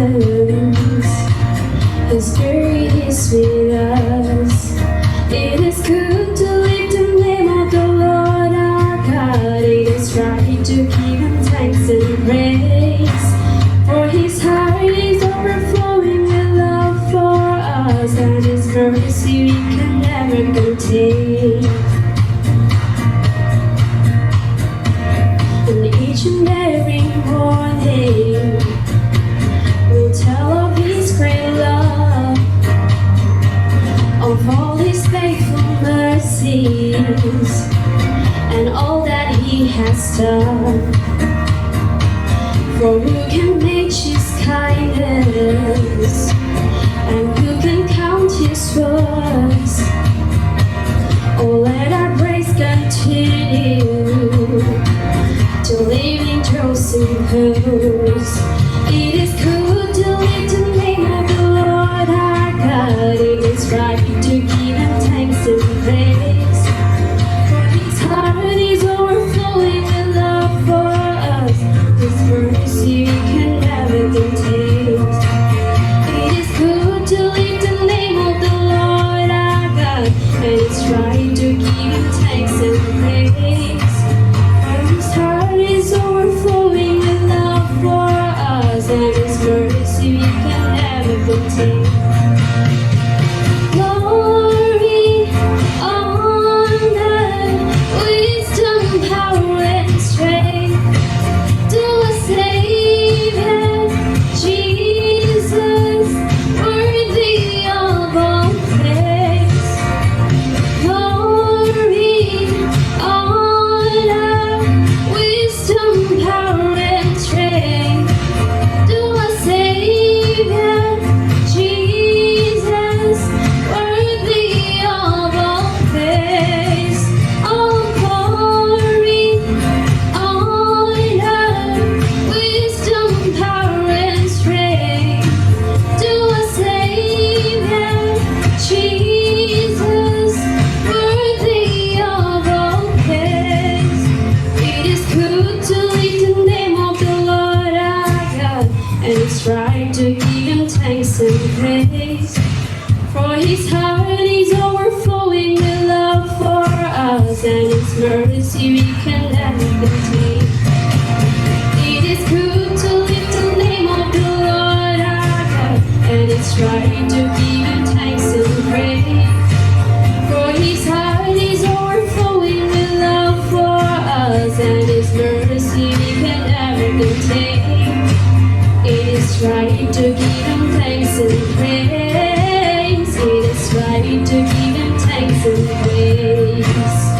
heavens. His Spirit is with us. It is good to lift the name of the Lord our God. It is right to give Him thanks and praise. For His heart is overflowing with love for us, and His mercy we can never contain. And each and every morning we'll tell of His great love, of all His faithful mercies, and all that He has done. For who can match His kindness, and who can count His words? Oh, let our praise continue to live in trust and hers. It is good to lift the name of the Lord our God. It is right to give Him thanks and praise. For His heart is overflowing with love for us. His mercy we can never contain. It is good to lift the name of the Lord our God, and it's right to give Him thanks and praise. For His heart is overflowing with love for us, and His mercy we can never contain. Glory, honor, wisdom, power, and strength to our Savior, Jesus, worthy of all praise. Glory, honor, wisdom, power, and strength to our Savior, Jesus, worthy of all praise. All glory, honor, wisdom, power, and strength to our Savior, Jesus, worthy of all praise. It is good to lift the name of the Lord our God, and it's right to give Him thanks and praise. For His heart is overflowing with love for us, and His mercy we can never contain. It is good to lift the name of the Lord our God, and it's right to give Him thanks and praise. For His heart is overflowing with love for us, and His mercy we can never contain. It is right to give Him thanks and praise. It is right to give Him thanks and praise.